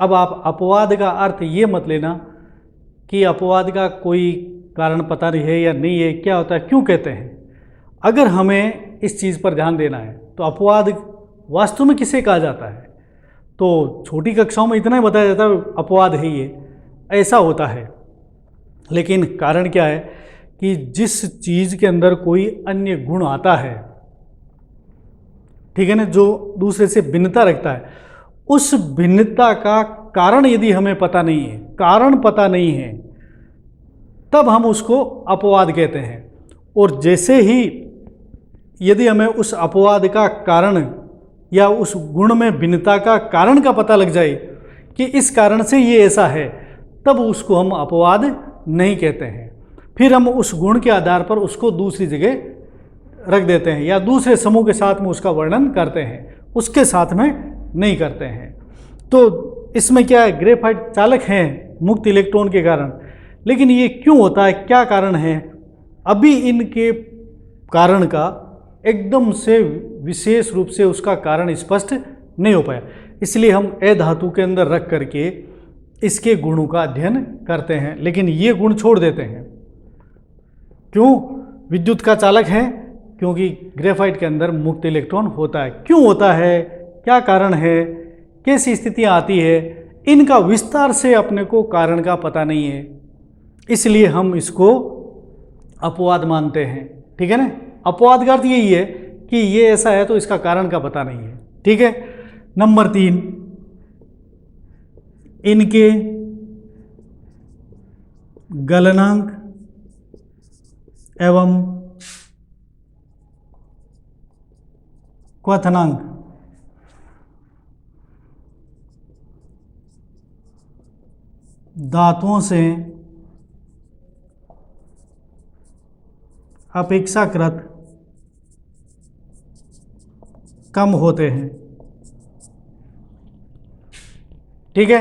अब आप अपवाद का अर्थ ये मत लेना कि अपवाद का कोई कारण पता नहीं है या नहीं है, क्या होता है, क्यों कहते हैं। अगर हमें इस चीज़ पर ध्यान देना है तो अपवाद वास्तव में किसे कहा जाता है, तो छोटी कक्षाओं में इतना ही बताया जाता है अपवाद है ये, ऐसा होता है। लेकिन कारण क्या है कि जिस चीज़ के अंदर कोई अन्य गुण आता है, ठीक है ना, जो दूसरे से भिन्नता रखता है, उस भिन्नता का कारण यदि हमें पता नहीं है, कारण पता नहीं है, तब हम उसको अपवाद कहते हैं। और जैसे ही यदि हमें उस अपवाद का कारण या उस गुण में भिन्नता का कारण का पता लग जाए कि इस कारण से ये ऐसा है, तब उसको हम अपवाद नहीं कहते हैं। फिर हम उस गुण के आधार पर उसको दूसरी जगह रख देते हैं या दूसरे समूह के साथ में उसका वर्णन करते हैं, उसके साथ में नहीं करते हैं। तो इसमें क्या है, ग्रेफाइट चालक हैं मुक्त इलेक्ट्रॉन के कारण, लेकिन ये क्यों होता है, क्या कारण है, अभी इनके कारण का एकदम से विशेष रूप से उसका कारण स्पष्ट नहीं हो पाया। इसलिए हम ए धातु के अंदर रख करके इसके गुणों का अध्ययन करते हैं, लेकिन ये गुण छोड़ देते हैं। क्यों? विद्युत का चालक है, क्योंकि ग्रेफाइट के अंदर मुक्त इलेक्ट्रॉन होता है। क्यों होता है, क्या कारण है, कैसी स्थितियाँ आती है, इनका विस्तार से अपने को कारण का पता नहीं है, इसलिए हम इसको अपवाद मानते हैं। ठीक है ना, अपवाद का अर्थ यही है कि ये ऐसा है तो इसका कारण का पता नहीं है। ठीक है। नंबर 3, इनके गलनांक एवं क्वथनांक धातुओं से अपेक्षाकृत कम होते हैं। ठीक है,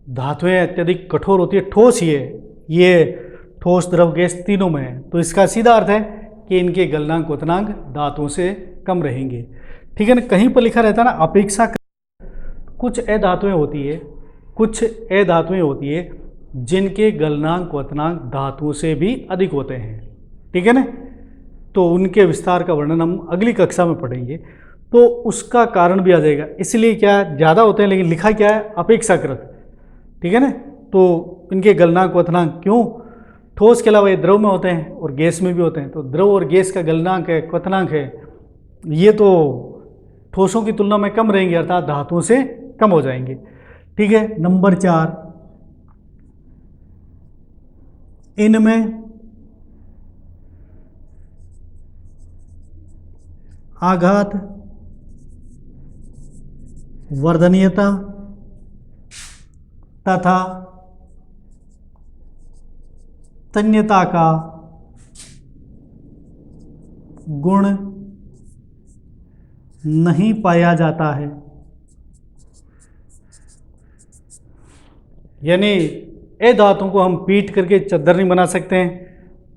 धातुएं अत्यधिक कठोर होती है, ठोस ही है, ये ठोस द्रव गैस तीनों में है, तो इसका सीधा अर्थ है कि इनके गलनांक क्वथनांक धातुओं से कम रहेंगे। ठीक है ना, कहीं पर लिखा रहता है ना अपेक्षाकृत, कुछ अधातुएं होती है, कुछ अधातुएं होती है जिनके गलनांक क्वथनांक धातुओं से भी अधिक होते हैं। ठीक है ना, तो उनके विस्तार का वर्णन हम अगली कक्षा में पढ़ेंगे, तो उसका कारण भी आ जाएगा। इसलिए क्या ज़्यादा होते हैं, लेकिन लिखा क्या है, अपेक्षाकृत। ठीक है ना, तो इनके गलनांक क्वथनांक, क्यों, ठोस के अलावा ये द्रव में होते हैं और गैस में भी होते हैं, तो द्रव और गैस का गलनांक है, क्वथनांक है, ये तो ठोसों की तुलना में कम रहेंगे, अर्थात धातुओं से कम हो जाएंगे। ठीक है। नंबर 4, इनमें आघात वर्धनीयता तथा तन्यता का गुण नहीं पाया जाता है। यानी ए धातुओं को हम पीट करके चद्दर नहीं बना सकते हैं,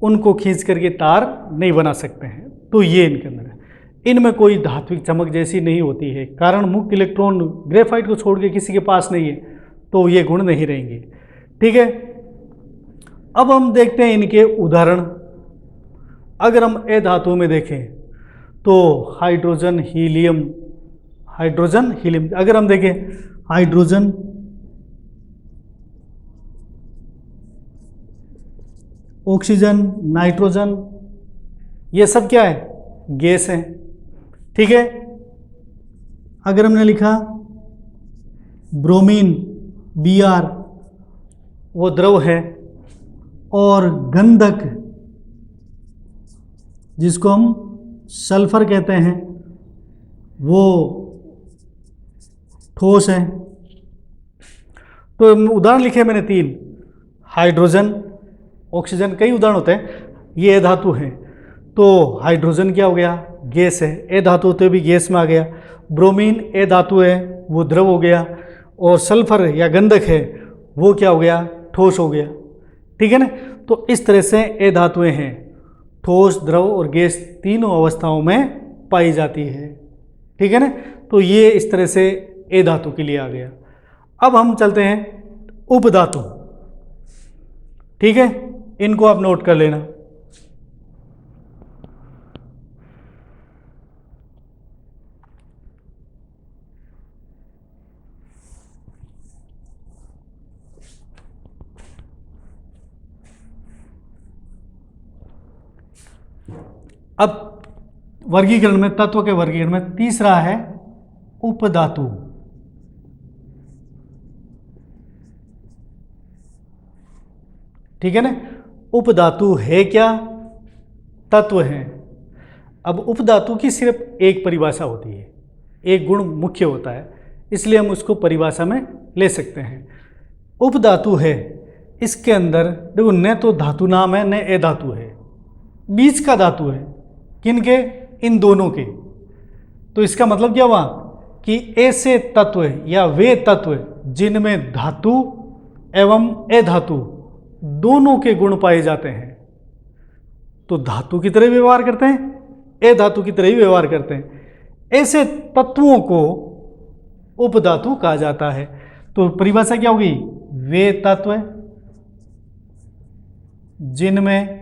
उनको खींच करके तार नहीं बना सकते हैं, तो ये इनके अंदर है। इनमें कोई धात्विक चमक जैसी नहीं होती है, कारण मुक्त इलेक्ट्रॉन ग्रेफाइट को छोड़ के किसी के पास नहीं है, तो ये गुण नहीं रहेंगे। ठीक है। अब हम देखते हैं इनके उदाहरण। अगर हम ए धातु में देखें तो हाइड्रोजन हीलियम, अगर हम देखें हाइड्रोजन, ऑक्सीजन, नाइट्रोजन, ये सब क्या है, गैस है। ठीक है। अगर हमने लिखा ब्रोमीन, Br, वो द्रव है, और गंधक जिसको हम सल्फर कहते हैं वो ठोस है। तो उदाहरण लिखे मैंने 3, हाइड्रोजन, ऑक्सीजन, कई उदाहरण होते हैं, ये ए धातु है, तो हाइड्रोजन क्या हो गया, गैस है, ए धातु होते भी गैस में आ गया, ब्रोमीन ए धातु है, वो द्रव हो गया, और सल्फर या गंधक है, वो क्या हो गया, ठोस हो गया। ठीक है ना, तो इस तरह से ए धातुएं हैं, ठोस, द्रव और गैस तीनों अवस्थाओं में पाई जाती है। ठीक है ना, तो ये इस तरह से ए धातु के लिए आ गया। अब हम चलते हैं उपधातु। ठीक है, इनको आप नोट कर लेना। अब वर्गीकरण में, तत्व के वर्गीकरण में तीसरा है उपधातु। ठीक है ना। उपधातु है क्या? तत्व है। अब उपधातु की सिर्फ एक परिभाषा होती है, एक गुण मुख्य होता है, इसलिए हम उसको परिभाषा में ले सकते हैं। उपधातु है, इसके अंदर देखो न तो धातु नाम है न ए धातु है, बीच का धातु है। किनके? इन दोनों के। तो इसका मतलब क्या हुआ कि ऐसे तत्व या वे तत्व जिनमें धातु एवं ए धातु दोनों के गुण पाए जाते हैं, तो धातु की तरह व्यवहार करते हैं, ए धातु की तरह ही व्यवहार करते हैं, ऐसे तत्वों को उपधातु कहा जाता है। तो परिभाषा क्या होगी? वे तत्व जिनमें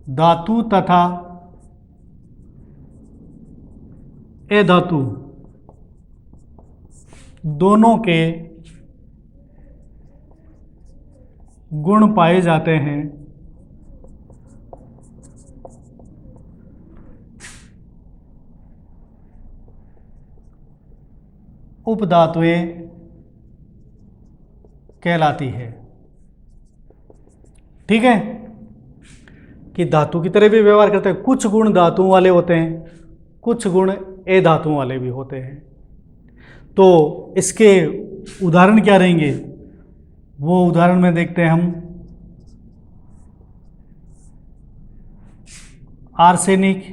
धातु तथा ए धातु दोनों के गुण पाए जाते हैं, उपधातुएं कहलाती है। ठीक है, कि धातु की तरह भी व्यवहार करते हैं। कुछ गुण धातुओं वाले होते हैं, कुछ गुण ए धातुओं वाले भी होते हैं। तो इसके उदाहरण क्या रहेंगे, वो उदाहरण में देखते हैं हम। आर्सेनिक,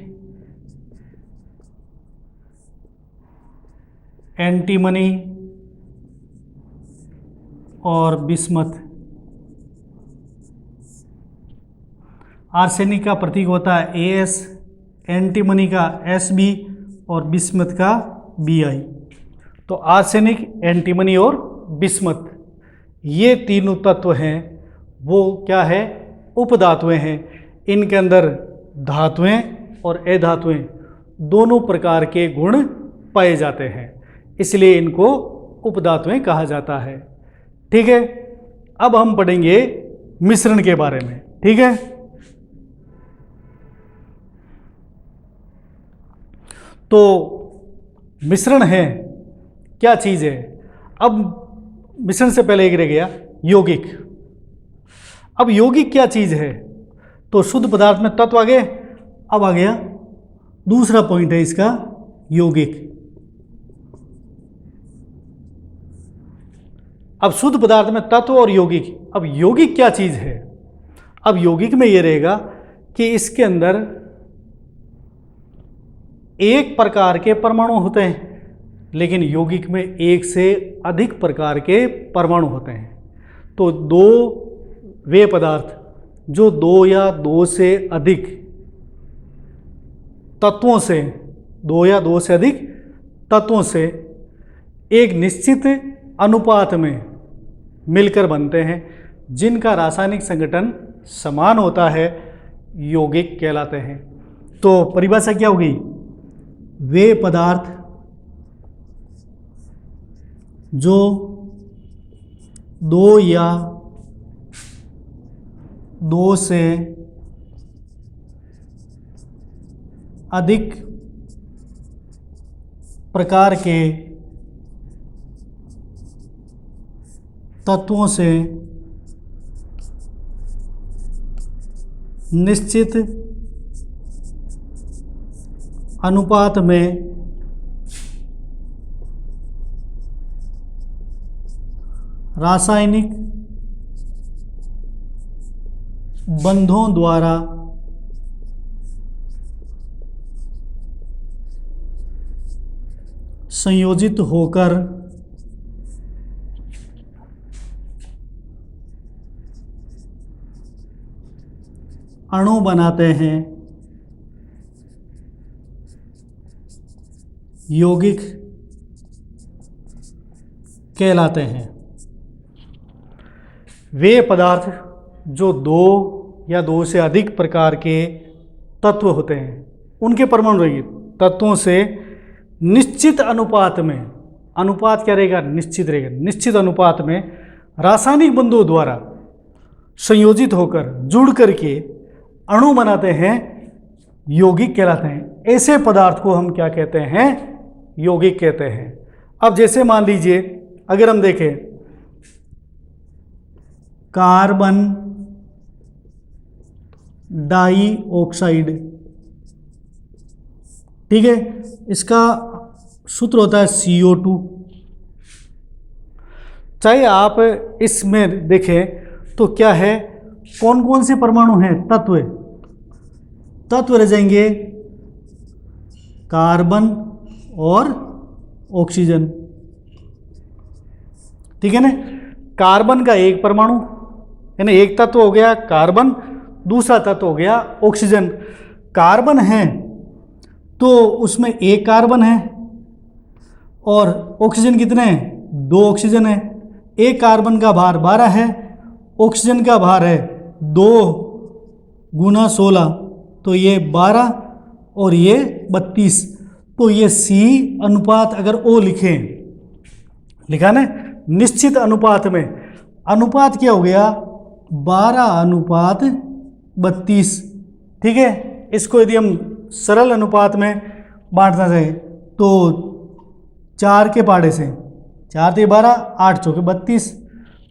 एंटीमनी और बिस्मथ। आर्सेनिक का प्रतीक होता है AS, एंटीमनी का SB और बिस्मथ का BI। तो आर्सेनिक, एंटीमनी और बिस्मथ ये तीनों तत्व हैं, वो क्या है? उपधातुएं हैं। इनके अंदर धातुएं और अधातुएं दोनों प्रकार के गुण पाए जाते हैं, इसलिए इनको उपधातुएं कहा जाता है। ठीक है, अब हम पढ़ेंगे मिश्रण के बारे में। ठीक है, तो मिश्रण है क्या चीज़ है? अब मिश्रण से पहले एक रह गया यौगिक। अब यौगिक क्या चीज़ है? तो शुद्ध पदार्थ में तत्व आ गए, अब आ गया दूसरा पॉइंट है इसका, यौगिक। अब शुद्ध पदार्थ में तत्व और यौगिक। अब यौगिक क्या चीज़ है? अब यौगिक में ये रहेगा कि इसके अंदर एक प्रकार के परमाणु होते हैं, लेकिन यौगिक में एक से अधिक प्रकार के परमाणु होते हैं। तो दो वे पदार्थ जो दो या दो से अधिक तत्वों से, दो या दो से अधिक तत्वों से एक निश्चित अनुपात में मिलकर बनते हैं, जिनका रासायनिक संगठन समान होता है, यौगिक कहलाते हैं। तो परिभाषा क्या होगी? वे पदार्थ जो दो या दो से अधिक प्रकार के तत्वों से निश्चित अनुपात में रासायनिक बंधों द्वारा संयोजित होकर अणु बनाते हैं, यौगिक कहलाते हैं। वे पदार्थ जो दो या दो से अधिक प्रकार के तत्व होते हैं, उनके परमाणु रहेंगे तत्वों से निश्चित अनुपात में, अनुपात क्या रहेगा? निश्चित रहेगा, निश्चित अनुपात में रासायनिक बंधों द्वारा संयोजित होकर जुड़ करके अणु बनाते हैं, यौगिक कहलाते हैं। ऐसे पदार्थ को हम क्या कहते हैं? यौगिक कहते हैं। अब जैसे मान लीजिए अगर हम देखें कार्बन डाइऑक्साइड, ठीक है, इसका सूत्र होता है CO2। चाहे आप इसमें देखें तो क्या है, कौन कौन से परमाणु हैं? तत्व रह जाएंगे कार्बन और ऑक्सीजन, ठीक है ना। कार्बन का एक परमाणु यानी एक तत्व हो गया कार्बन, दूसरा तत्व हो गया ऑक्सीजन। कार्बन है तो उसमें एक कार्बन है और ऑक्सीजन कितने हैं? 2 ऑक्सीजन है। एक कार्बन का भार 12 है, ऑक्सीजन का भार है 2 × 16, तो ये 12 और ये 32। तो ये C अनुपात अगर O लिखा ना निश्चित अनुपात में, अनुपात क्या हो गया? 12:32, ठीक है। इसको यदि हम सरल अनुपात में बांटना चाहें तो 4 के पाड़े से 4 × 12, 8 × 4 = 32,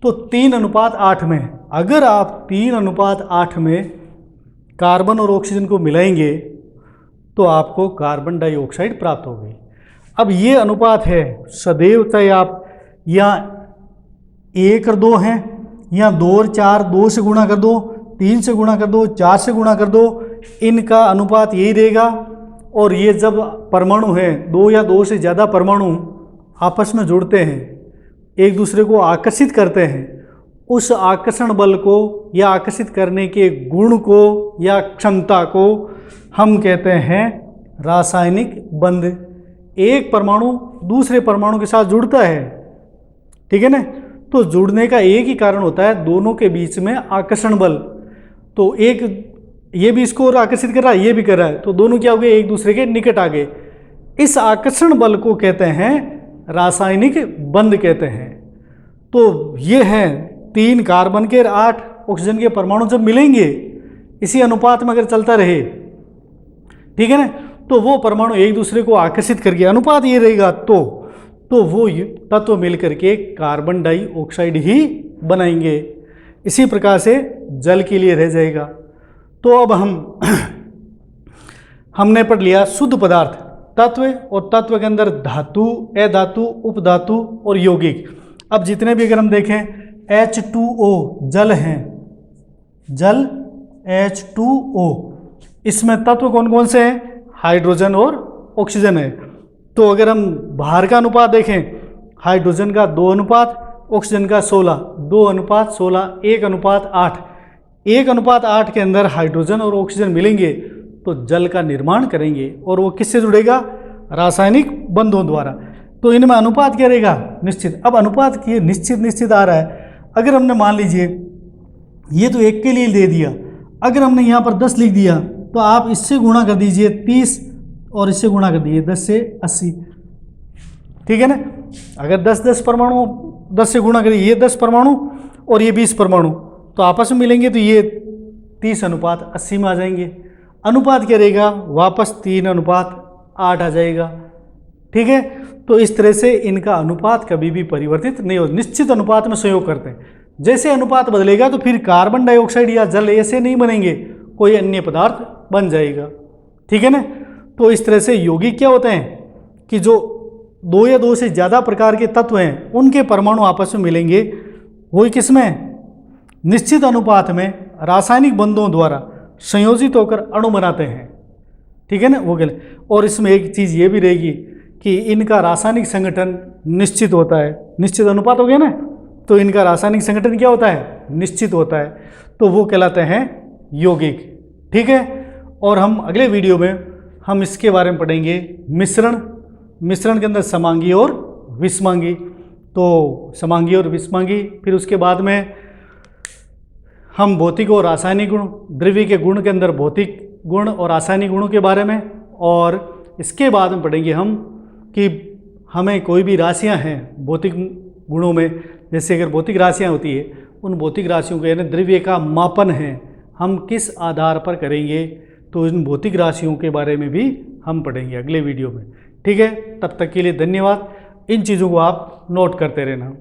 तो 3:8 में। अगर आप 3:8 में कार्बन और ऑक्सीजन को मिलाएंगे तो आपको कार्बन डाइऑक्साइड प्राप्त होगी। अब ये अनुपात है सदैव, चाहे आप या 1 और 2 हैं या 2 और 4, 2 से गुणा कर दो, 3 से गुणा कर दो, 4 से गुणा कर दो, इनका अनुपात यही रहेगा। और ये जब परमाणु हैं 2 या 2 से ज़्यादा परमाणु आपस में जुड़ते हैं, एक दूसरे को आकर्षित करते हैं, उस आकर्षण बल को या आकर्षित करने के गुण को या क्षमता को हम कहते हैं रासायनिक बंध। एक परमाणु दूसरे परमाणु के साथ जुड़ता है, ठीक है ना, तो जुड़ने का एक ही कारण होता है दोनों के बीच में आकर्षण बल। तो एक ये भी इसको आकर्षित कर रहा है, ये भी कर रहा है, तो दोनों क्या हो गए? एक दूसरे के निकट आ गए। इस आकर्षण बल को कहते हैं रासायनिक बंध कहते हैं। तो ये है 3 कार्बन के और 8 ऑक्सीजन के परमाणु जब मिलेंगे इसी अनुपात में अगर चलता रहे, ठीक है ना, तो वो परमाणु एक दूसरे को आकर्षित करके, अनुपात ये रहेगा तो वो तत्व मिल करके कार्बन डाइऑक्साइड ही बनाएंगे। इसी प्रकार से जल के लिए रह जाएगा। तो अब हमने पढ़ लिया शुद्ध पदार्थ, तत्व, और तत्व के अंदर धातु, अधातु, उपधातु और यौगिक। अब जितने भी अगर हम देखें H2O जल हैं, जल H2O, इसमें तत्व कौन कौन से हैं? हाइड्रोजन और ऑक्सीजन है। तो अगर हम बाहर का अनुपात देखें, हाइड्रोजन का 2 अनुपात, ऑक्सीजन का 16, 2:16, 1:8। 1:8 के अंदर हाइड्रोजन और ऑक्सीजन मिलेंगे तो जल का निर्माण करेंगे, और वो किससे जुड़ेगा? रासायनिक बंधों द्वारा। तो इनमें अनुपात क्या रहेगा? निश्चित। अब अनुपात ये निश्चित आ रहा है। अगर हमने मान लीजिए ये तो 1 के लिए दे दिया, अगर हमने यहाँ पर 10 लिख दिया तो आप इससे गुणा कर दीजिए 30 और इससे गुणा कर दीजिए 10 से 80, ठीक है ना। अगर 10 परमाणु 10 से गुणा करिए, ये 10 परमाणु और ये 20 परमाणु तो आपस में मिलेंगे तो ये 30:80 में आ जाएंगे। अनुपात क्या रहेगा? वापस 3:8 आ जाएगा, ठीक है। तो इस तरह से इनका अनुपात कभी भी परिवर्तित नहीं हो, निश्चित अनुपात में संयोग करते हैं। जैसे अनुपात बदलेगा तो फिर कार्बन डाइऑक्साइड या जल ऐसे नहीं बनेंगे, कोई अन्य पदार्थ बन जाएगा, ठीक है ना। तो इस तरह से यौगिक क्या होते हैं कि जो 2 या 2 से ज़्यादा प्रकार के तत्व हैं उनके परमाणु आपस में मिलेंगे, वही किसमें? निश्चित अनुपात में रासायनिक बंधों द्वारा संयोजित होकर अणु बनाते हैं, ठीक है ना, वो गले। और इसमें एक चीज़ ये भी रहेगी कि इनका रासायनिक संगठन निश्चित होता है। निश्चित अनुपात हो गया ना, तो इनका रासायनिक संगठन क्या होता है? निश्चित होता है, तो वो कहलाते हैं यौगिक, ठीक है। और हम अगले वीडियो में हम इसके बारे में पढ़ेंगे मिश्रण के अंदर समांगी और विषमांगी। तो समांगी और विषमांगी, फिर उसके बाद में हम भौतिक और रासायनिक गुण, द्रव्य के गुण के अंदर भौतिक गुण और रासायनिक गुणों के बारे में, और इसके बाद में पढ़ेंगे हम कि हमें कोई भी राशियां हैं भौतिक गुणों में, जैसे अगर भौतिक राशियां होती है उन भौतिक राशियों के यानी द्रव्य का मापन है हम किस आधार पर करेंगे, तो इन भौतिक राशियों के बारे में भी हम पढ़ेंगे अगले वीडियो में। ठीक है, तब तक के लिए धन्यवाद। इन चीज़ों को आप नोट करते रहना।